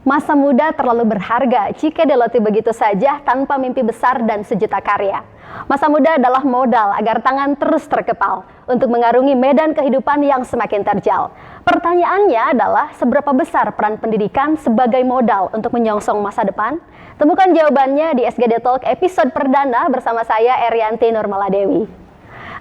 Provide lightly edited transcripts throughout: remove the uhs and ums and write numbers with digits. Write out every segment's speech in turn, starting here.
Masa muda terlalu berharga jika dilalui begitu saja tanpa mimpi besar dan sejuta karya. Masa muda adalah modal agar tangan terus terkepal untuk mengarungi medan kehidupan yang semakin terjal. Pertanyaannya adalah seberapa besar peran pendidikan sebagai modal untuk menyongsong masa depan? Temukan jawabannya di SGD Talk episode perdana bersama saya Erianti Nurmaladewi.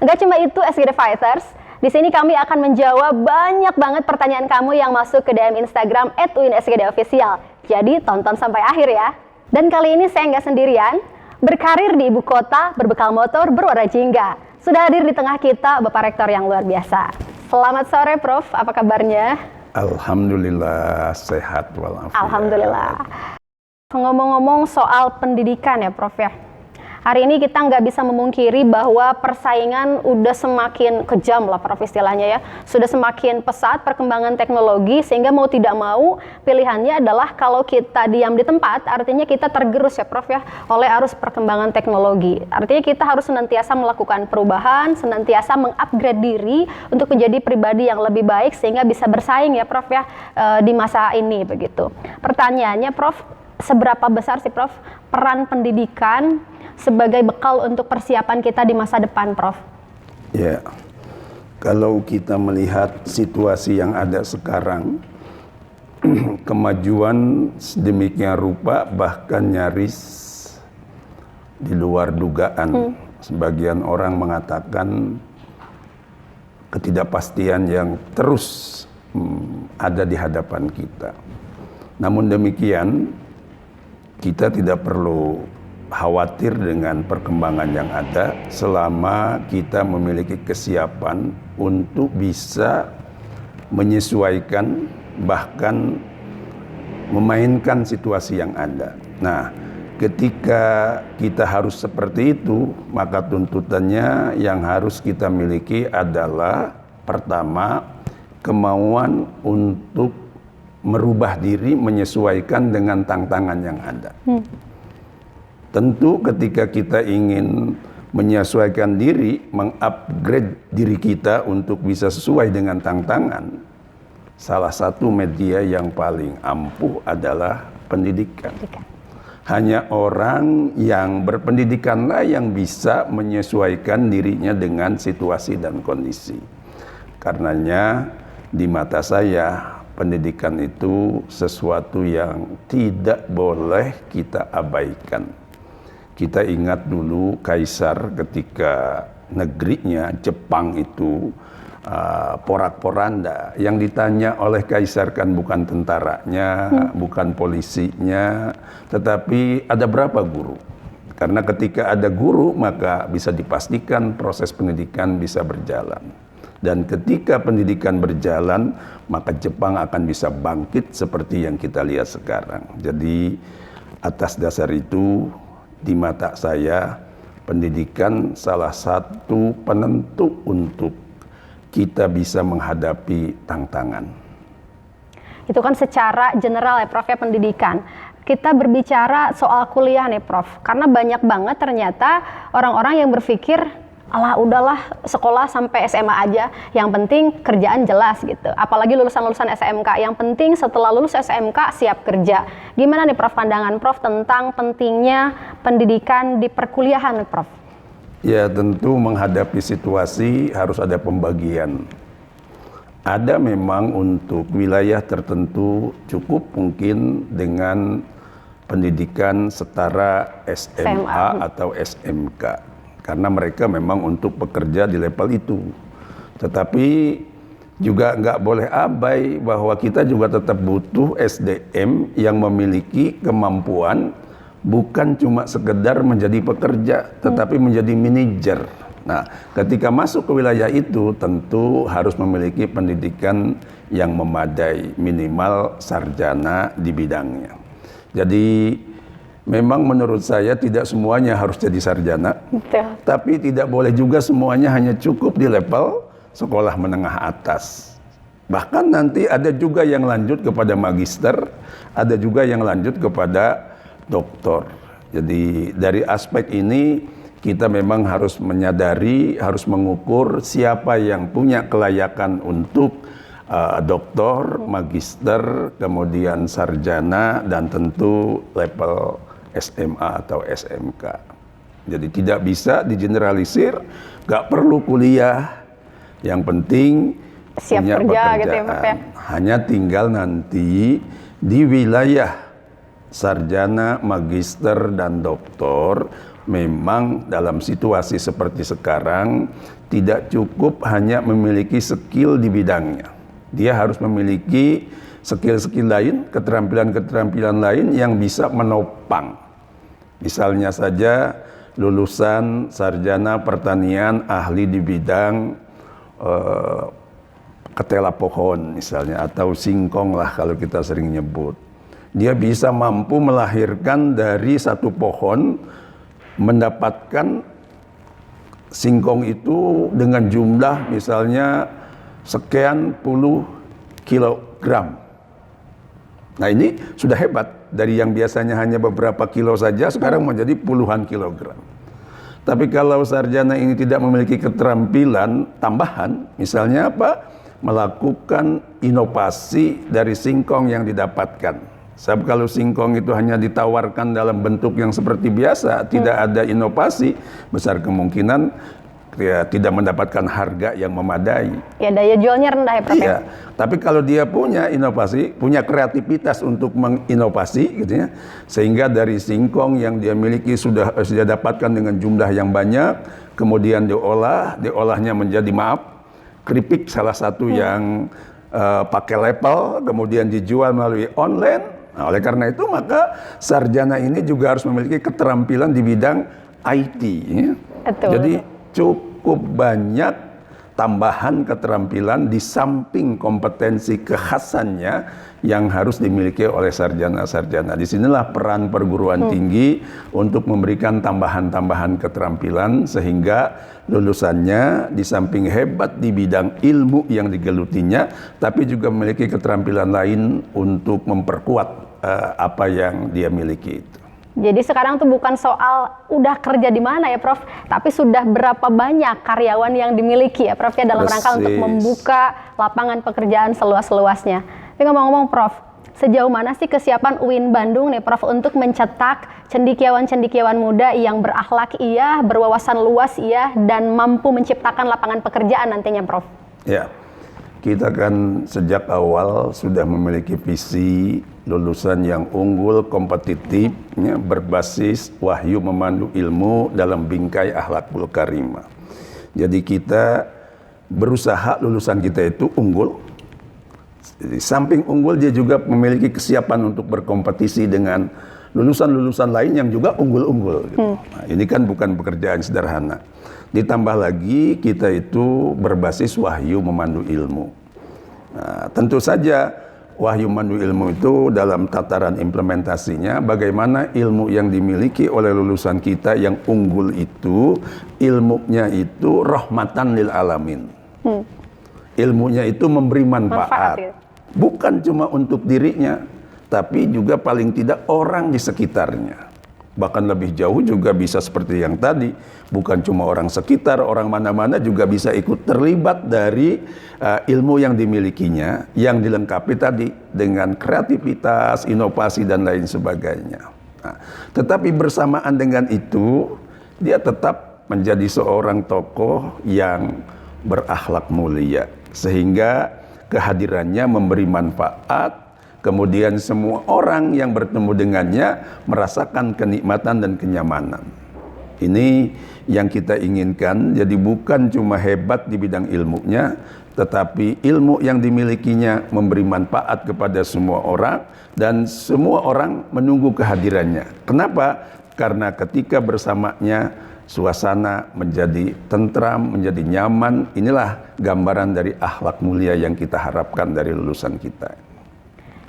Enggak cuma itu SGD Fighters, di sini kami akan menjawab banyak banget pertanyaan kamu yang masuk ke DM Instagram @uinsgdofficial. Jadi tonton sampai akhir ya. Dan kali ini saya nggak sendirian, berkarir di ibu kota, berbekal motor berwarna jingga. Sudah hadir di tengah kita Bapak Rektor yang luar biasa. Selamat sore Prof, apa kabarnya? Alhamdulillah sehat walafiat. Alhamdulillah. Ngomong-ngomong soal pendidikan ya Prof ya. Hari ini kita nggak bisa memungkiri bahwa persaingan udah semakin kejam lah Prof istilahnya ya. Sudah semakin pesat perkembangan teknologi sehingga mau tidak mau pilihannya adalah kalau kita diam di tempat artinya kita tergerus ya Prof ya oleh arus perkembangan teknologi. Artinya kita harus senantiasa melakukan perubahan, senantiasa mengupgrade diri untuk menjadi pribadi yang lebih baik sehingga bisa bersaing ya Prof ya di masa ini begitu. Pertanyaannya Prof, seberapa besar sih Prof peran pendidikan sebagai bekal untuk persiapan kita di masa depan, Prof? Ya, kalau kita melihat situasi yang ada sekarang, kemajuan sedemikian rupa bahkan nyaris di luar dugaan. Sebagian orang mengatakan ketidakpastian yang terus ada di hadapan kita. Namun demikian, kita tidak perlu khawatir dengan perkembangan yang ada selama kita memiliki kesiapan untuk bisa menyesuaikan bahkan memainkan situasi yang ada. Nah, ketika kita harus seperti itu, maka tuntutannya yang harus kita miliki adalah pertama, kemauan untuk merubah diri menyesuaikan dengan tantangan yang ada. Tentu ketika kita ingin menyesuaikan diri, mengupgrade diri kita untuk bisa sesuai dengan tantangan, salah satu media yang paling ampuh adalah pendidikan. Hanya orang yang berpendidikanlah yang bisa menyesuaikan dirinya dengan situasi dan kondisi. Karenanya di mata saya, pendidikan itu sesuatu yang tidak boleh kita abaikan. Kita ingat dulu Kaisar ketika negerinya Jepang itu porak-poranda. Yang ditanya oleh Kaisar kan bukan tentaranya, bukan polisinya, tetapi ada berapa guru. Karena ketika ada guru maka bisa dipastikan proses pendidikan bisa berjalan. Dan ketika pendidikan berjalan maka Jepang akan bisa bangkit seperti yang kita lihat sekarang. Jadi atas dasar itu, di mata saya, pendidikan salah satu penentu untuk kita bisa menghadapi tantangan. Itu kan secara general ya Prof ya pendidikan. Kita berbicara soal kuliah nih Prof, karena banyak banget ternyata orang-orang yang berpikir, alah udahlah sekolah sampai SMA aja, yang penting kerjaan jelas gitu. Apalagi lulusan-lulusan SMK, yang penting setelah lulus SMK siap kerja. Gimana nih Prof pandangan Prof tentang pentingnya pendidikan di perkuliahan nih Prof? Ya tentu menghadapi situasi harus ada pembagian. Ada memang untuk wilayah tertentu cukup mungkin dengan pendidikan setara SMA atau SMK. Karena mereka memang untuk bekerja di level itu. Tetapi juga nggak boleh abai bahwa kita juga tetap butuh SDM yang memiliki kemampuan bukan cuma sekedar menjadi pekerja, tetapi menjadi manajer. Nah, ketika masuk ke wilayah itu tentu harus memiliki pendidikan yang memadai, minimal sarjana di bidangnya. Jadi memang menurut saya tidak semuanya harus jadi sarjana, tapi tidak boleh juga semuanya hanya cukup di level sekolah menengah atas. Bahkan nanti ada juga yang lanjut kepada magister, ada juga yang lanjut kepada doktor. Jadi dari aspek ini kita memang harus menyadari, harus mengukur siapa yang punya kelayakan untuk doktor, magister, kemudian sarjana, dan tentu level SMA atau SMK. Jadi tidak bisa digeneralisir, nggak perlu kuliah, yang penting siap punya kerja pekerjaan. gitu ya Prof ya. Hanya tinggal nanti di wilayah sarjana, magister, dan doktor, memang dalam situasi seperti sekarang tidak cukup hanya memiliki skill di bidangnya. Dia harus memiliki skill-skill lain, keterampilan-keterampilan lain yang bisa menopang. Misalnya saja lulusan sarjana pertanian ahli di bidang ketela pohon misalnya, atau singkong lah kalau kita sering nyebut. Dia bisa mampu melahirkan dari satu pohon, mendapatkan singkong itu dengan jumlah misalnya sekian puluh kilogram. Nah ini sudah hebat, dari yang biasanya hanya beberapa kilo saja sekarang menjadi puluhan kilogram. Tapi kalau sarjana ini tidak memiliki keterampilan tambahan, misalnya apa? Melakukan inovasi dari singkong yang didapatkan. Sebab kalau singkong itu hanya ditawarkan dalam bentuk yang seperti biasa, tidak ada inovasi, besar kemungkinan ya, tidak mendapatkan harga yang memadai. Ya daya jualnya rendah ya Prof. Iya, tapi kalau dia punya inovasi, punya kreativitas untuk menginovasi gitu ya, sehingga dari singkong yang dia miliki sudah dapatkan dengan jumlah yang banyak, kemudian diolahnya menjadi keripik salah satu yang pakai label, kemudian dijual melalui online. Nah, oleh karena itu maka sarjana ini juga harus memiliki keterampilan di bidang IT. Ya. Betul. Jadi cukup banyak tambahan keterampilan di samping kompetensi kekhasannya yang harus dimiliki oleh sarjana-sarjana. Disinilah peran perguruan tinggi untuk memberikan tambahan-tambahan keterampilan sehingga lulusannya di samping hebat di bidang ilmu yang digelutinya, tapi juga memiliki keterampilan lain untuk memperkuat apa yang dia miliki itu. Jadi sekarang tuh bukan soal udah kerja di mana ya Prof, tapi sudah berapa banyak karyawan yang dimiliki ya Prof ya dalam rangka untuk membuka lapangan pekerjaan seluas-luasnya. Tapi ngomong-ngomong Prof, sejauh mana sih kesiapan UIN Bandung nih Prof untuk mencetak cendekiawan-cendekiawan muda yang berakhlak iya, berwawasan luas iya, dan mampu menciptakan lapangan pekerjaan nantinya Prof? Ya, kita kan sejak awal sudah memiliki visi lulusan yang unggul, kompetitif, ya, berbasis wahyu memandu ilmu dalam bingkai akhlakul karimah. Jadi kita berusaha lulusan kita itu unggul. Di samping unggul dia juga memiliki kesiapan untuk berkompetisi dengan lulusan-lulusan lain yang juga unggul-unggul. Gitu. Nah, ini kan bukan pekerjaan sederhana. Ditambah lagi kita itu berbasis wahyu memandu ilmu. Nah, tentu saja wahyu memandu ilmu itu dalam tataran implementasinya bagaimana ilmu yang dimiliki oleh lulusan kita yang unggul itu, ilmunya itu rahmatan lil alamin. Ilmunya itu memberi manfaat. Ya? Bukan cuma untuk dirinya, tapi juga paling tidak orang di sekitarnya. Bahkan lebih jauh juga bisa seperti yang tadi, bukan cuma orang sekitar, orang mana-mana juga bisa ikut terlibat dari ilmu yang dimilikinya, yang dilengkapi tadi dengan kreativitas, inovasi, dan lain sebagainya. Nah, tetapi bersamaan dengan itu, dia tetap menjadi seorang tokoh yang berakhlak mulia, sehingga kehadirannya memberi manfaat. Kemudian semua orang yang bertemu dengannya merasakan kenikmatan dan kenyamanan. Ini yang kita inginkan, jadi bukan cuma hebat di bidang ilmunya, tetapi ilmu yang dimilikinya memberi manfaat kepada semua orang, dan semua orang menunggu kehadirannya. Kenapa? Karena ketika bersamanya, suasana menjadi tentram, menjadi nyaman. Inilah gambaran dari akhlak mulia yang kita harapkan dari lulusan kita.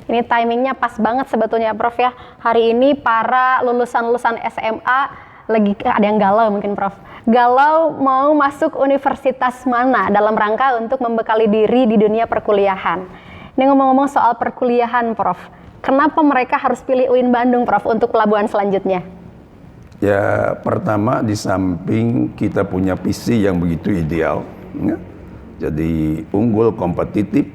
Ini timingnya pas banget sebetulnya Prof ya. Hari ini para lulusan-lulusan SMA lagi ada yang galau mungkin Prof. Galau mau masuk universitas mana dalam rangka untuk membekali diri di dunia perkuliahan. Ini ngomong-ngomong soal perkuliahan Prof. Kenapa mereka harus pilih UIN Bandung Prof untuk pelabuhan selanjutnya? Ya, pertama di samping kita punya visi yang begitu ideal, ya. Jadi unggul, kompetitif,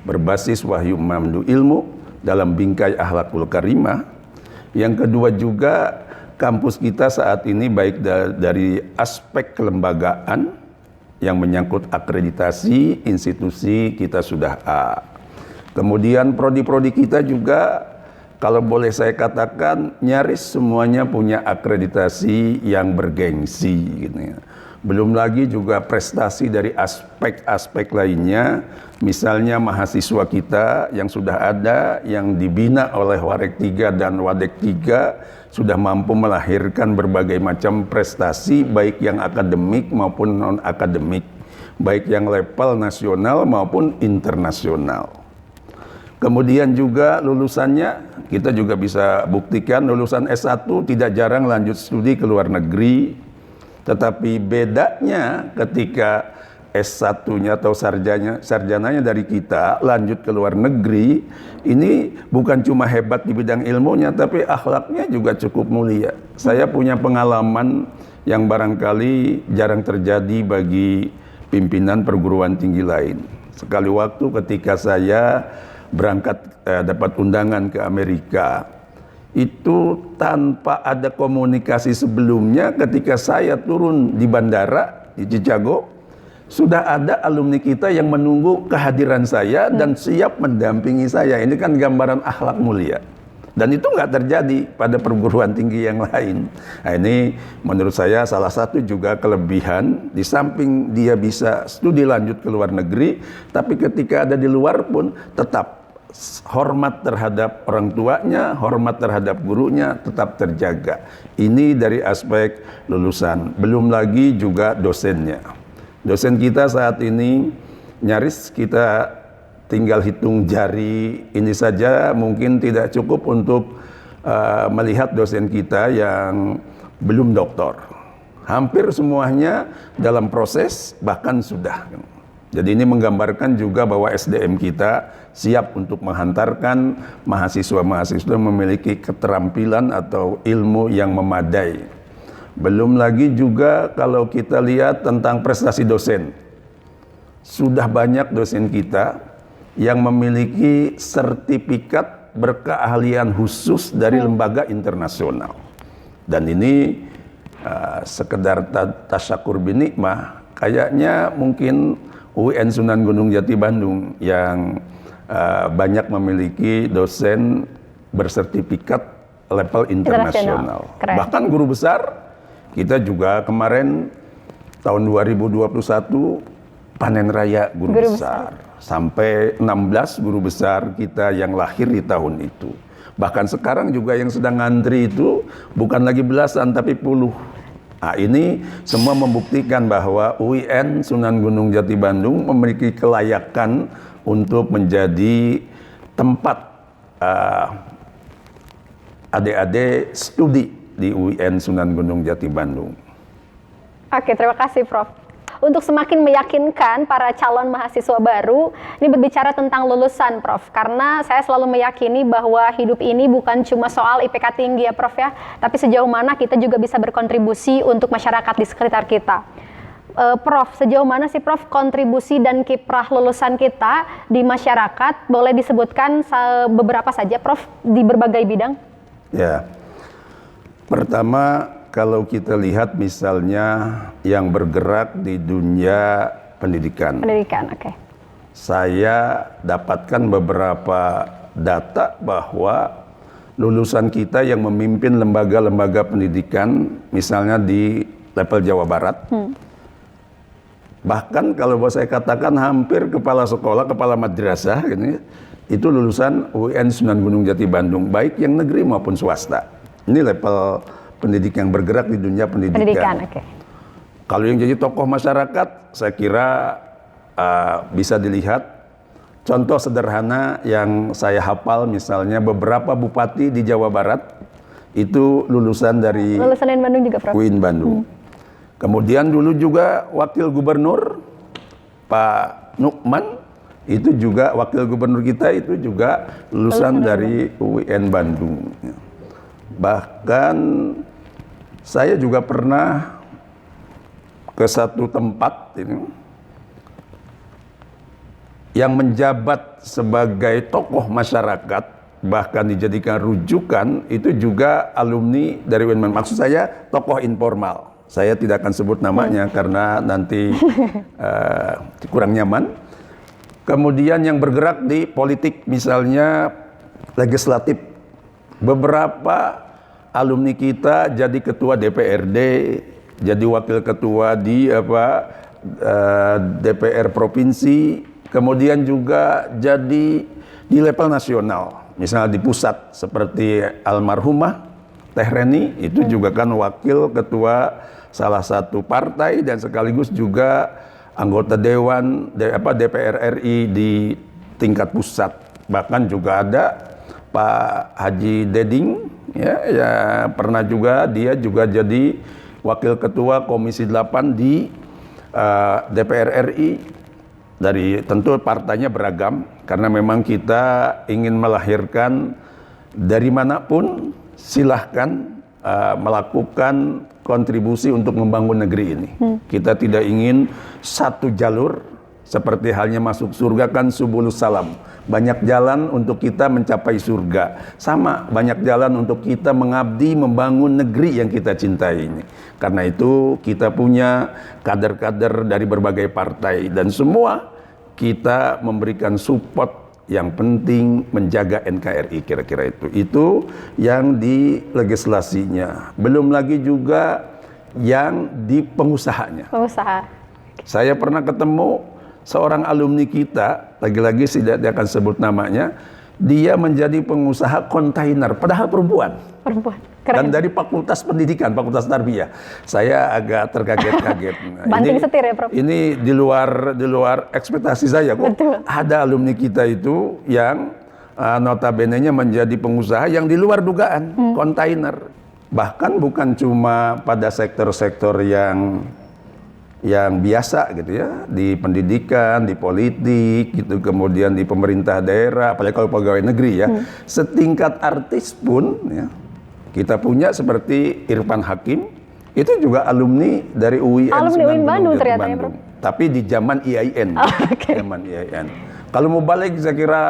berbasis wahyu memandu ilmu dalam bingkai akhlakul karimah. Yang kedua juga kampus kita saat ini baik dari aspek kelembagaan yang menyangkut akreditasi institusi kita sudah A. Kemudian prodi-prodi kita juga kalau boleh saya katakan nyaris semuanya punya akreditasi yang bergengsi gitu ya. Belum lagi juga prestasi dari aspek-aspek lainnya, misalnya mahasiswa kita yang sudah ada, yang dibina oleh Warek 3 dan Wadek 3, sudah mampu melahirkan berbagai macam prestasi, baik yang akademik maupun non-akademik, baik yang level nasional maupun internasional. Kemudian juga lulusannya, kita juga bisa buktikan lulusan S1 tidak jarang lanjut studi ke luar negeri. Tetapi bedanya ketika S1-nya atau sarjananya dari kita lanjut ke luar negeri, ini bukan cuma hebat di bidang ilmunya, tapi akhlaknya juga cukup mulia. Saya punya pengalaman yang barangkali jarang terjadi bagi pimpinan perguruan tinggi lain. Sekali waktu ketika saya berangkat dapat undangan ke Amerika, itu tanpa ada komunikasi sebelumnya, ketika saya turun di bandara di Chicago, sudah ada alumni kita yang menunggu kehadiran saya dan siap mendampingi saya. Ini kan gambaran akhlak mulia. Dan itu nggak terjadi pada perguruan tinggi yang lain. Nah, ini menurut saya salah satu juga kelebihan, di samping dia bisa studi lanjut ke luar negeri, tapi ketika ada di luar pun tetap hormat terhadap orang tuanya, hormat terhadap gurunya tetap terjaga. Ini dari aspek lulusan. Belum lagi juga dosennya. Dosen kita saat ini nyaris kita tinggal hitung jari ini saja, mungkin tidak cukup untuk melihat dosen kita yang belum doktor. Hampir semuanya dalam proses, bahkan sudah. Jadi ini menggambarkan juga bahwa SDM kita siap untuk menghantarkan mahasiswa-mahasiswa memiliki keterampilan atau ilmu yang memadai. Belum lagi juga kalau kita lihat tentang prestasi dosen. Sudah banyak dosen kita yang memiliki sertifikat berkeahlian khusus dari lembaga internasional. Dan ini sekedar tasyakur binikmah, kayaknya mungkin UIN Sunan Gunung Jati Bandung yang banyak memiliki dosen bersertifikat level internasional. Bahkan guru besar, kita juga kemarin tahun 2021 panen raya guru besar. Sampai 16 guru besar kita yang lahir di tahun itu. Bahkan sekarang juga yang sedang ngantri itu bukan lagi belasan tapi puluh. Nah, ini semua membuktikan bahwa UIN Sunan Gunung Jati Bandung memiliki kelayakan untuk menjadi tempat adik-adik studi di UIN Sunan Gunung Jati Bandung. Oke, terima kasih Prof. Untuk semakin meyakinkan para calon mahasiswa baru, ini berbicara tentang lulusan, Prof. Karena saya selalu meyakini bahwa hidup ini bukan cuma soal IPK tinggi ya, Prof ya, tapi sejauh mana kita juga bisa berkontribusi untuk masyarakat di sekitar kita. Prof, sejauh mana sih Prof kontribusi dan kiprah lulusan kita di masyarakat? Boleh disebutkan beberapa saja, Prof, di berbagai bidang? Ya, pertama, kalau kita lihat misalnya yang bergerak di dunia pendidikan. Pendidikan, oke. Saya dapatkan beberapa data bahwa lulusan kita yang memimpin lembaga-lembaga pendidikan, misalnya di level Jawa Barat, bahkan kalau saya katakan hampir kepala sekolah, kepala madrasah, gitu, itu lulusan UIN Sunan Gunung Jati Bandung, baik yang negeri maupun swasta. Ini level pendidik yang bergerak di dunia pendidikan. Okay. Kalau yang jadi tokoh masyarakat, saya kira bisa dilihat contoh sederhana yang saya hafal, misalnya beberapa bupati di Jawa Barat itu lulusan dari UIN Bandung juga, Prof. UIN Bandung. Kemudian dulu juga wakil gubernur Pak Nukman itu juga wakil gubernur kita itu juga lulusan dari UIN Bandung. Bahkan saya juga pernah ke satu tempat ini yang menjabat sebagai tokoh masyarakat, bahkan dijadikan rujukan, itu juga alumni dari UNMAN. Maksud saya tokoh informal. Saya tidak akan sebut namanya karena nanti kurang nyaman. Kemudian yang bergerak di politik, misalnya legislatif. Beberapa alumni kita jadi ketua DPRD, jadi wakil ketua di DPR provinsi, kemudian juga jadi di level nasional. Misalnya di pusat seperti almarhumah Teh Reni, itu juga kan wakil ketua salah satu partai dan sekaligus juga anggota dewan DPR RI di tingkat pusat. Bahkan juga ada Pak Haji Deding, ya pernah juga dia juga jadi wakil ketua Komisi 8 di DPR RI. Dari tentu partainya beragam karena memang kita ingin melahirkan dari manapun silahkan melakukan kontribusi untuk membangun negeri ini. Kita tidak ingin satu jalur seperti halnya masuk surga kan subulus salam. Banyak jalan untuk kita mencapai surga. Sama banyak jalan untuk kita mengabdi membangun negeri yang kita cintai ini. Karena itu kita punya kader-kader dari berbagai partai dan semua kita memberikan support. Yang penting menjaga NKRI, kira-kira itu. Itu yang di legislasinya. Belum lagi juga yang di pengusahanya. Pengusaha. Saya pernah ketemu seorang alumni kita, lagi-lagi tidak akan sebut namanya, dia menjadi pengusaha kontainer, padahal perempuan. Perempuan. Keren. Dan dari Fakultas Pendidikan, Fakultas Tarbiyah. Saya agak terkaget-kaget. Banting setir ya, Prof? Ini di luar ekspektasi saya kok. Betul. Ada alumni kita itu yang notabene-nya menjadi pengusaha yang di luar dugaan, kontainer. Bahkan bukan cuma pada sektor-sektor yang biasa gitu ya, di pendidikan, di politik gitu, kemudian di pemerintah daerah, apalagi kalau pegawai negeri ya. Setingkat artis pun ya, kita punya seperti Irfan Hakim, itu juga alumni dari UIN. Alumni UIN Bandung ternyata ya, Prof. Tapi di zaman IAIN. Okay. Zaman IAIN. Kalau mau balik saya kira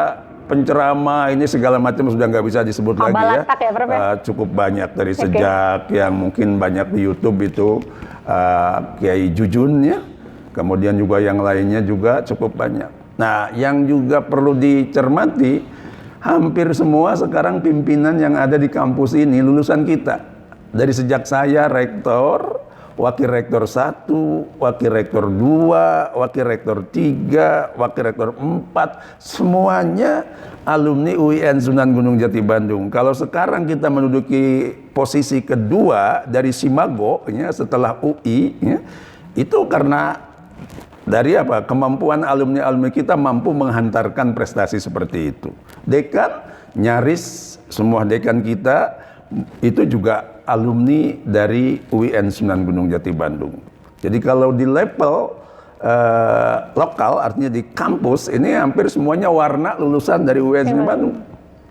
penceramah ini segala macam sudah nggak bisa disebut lagi ya. Ya, Prof, ya? Cukup banyak dari sejak yang mungkin banyak di YouTube itu Kiai Jujun ya. Kemudian juga yang lainnya juga cukup banyak. Nah, yang juga perlu dicermati, hampir semua sekarang pimpinan yang ada di kampus ini lulusan kita. Dari sejak saya rektor, wakil rektor 1, wakil rektor 2, wakil rektor 3, wakil rektor 4, semuanya alumni UIN Sunan Gunung Jati Bandung. Kalau sekarang kita menduduki posisi kedua dari Simago ya, setelah UI ya, itu karena dari kemampuan alumni-alumni kita mampu menghantarkan prestasi seperti itu. Dekan, nyaris semua dekan kita itu juga alumni dari UIN Sunan Gunung Jati Bandung. Jadi kalau di level lokal, artinya di kampus, ini hampir semuanya warna lulusan dari UIN Sunan Bandung.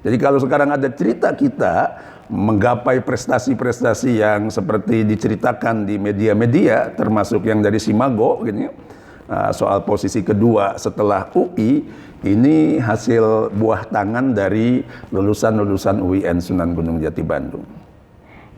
Jadi kalau sekarang ada cerita kita menggapai prestasi-prestasi yang seperti diceritakan di media-media, termasuk yang dari Simago, gitu ya, soal posisi kedua setelah UI, ini hasil buah tangan dari lulusan-lulusan UIN Sunan Gunung Jati Bandung.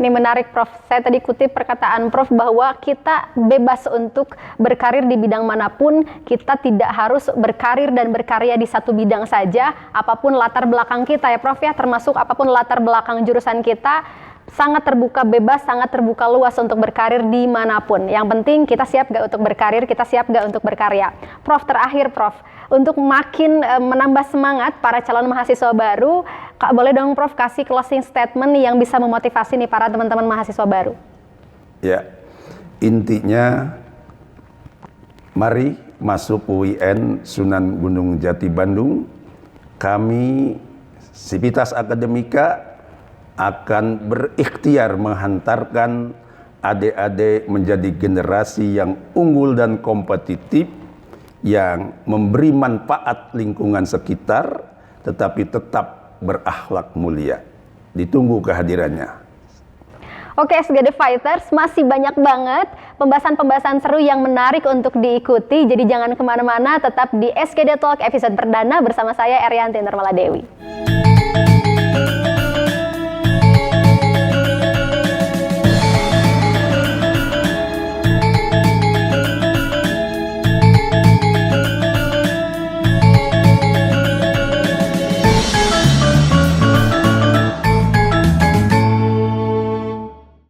Ini menarik, Prof. Saya tadi kutip perkataan Prof bahwa kita bebas untuk berkarir di bidang manapun, kita tidak harus berkarir dan berkarya di satu bidang saja, apapun latar belakang kita ya Prof ya, termasuk apapun latar belakang jurusan kita, sangat terbuka bebas, sangat terbuka luas untuk berkarir di manapun. Yang penting kita siap gak untuk berkarir, kita siap gak untuk berkarya. Prof, terakhir Prof, untuk makin menambah semangat para calon mahasiswa baru, boleh dong Prof kasih closing statement yang bisa memotivasi nih para teman-teman mahasiswa baru. Ya, intinya mari masuk UIN Sunan Gunung Jati Bandung. Kami Sivitas Akademika akan berikhtiar menghantarkan adik-adik menjadi generasi yang unggul dan kompetitif, yang memberi manfaat lingkungan sekitar, tetapi tetap berakhlak mulia. Ditunggu kehadirannya. Oke, SGD Fighters, masih banyak banget pembahasan-pembahasan seru yang menarik untuk diikuti. Jadi jangan kemana-mana, tetap di SGD Talk episode perdana bersama saya Erianti Nurmala Dewi.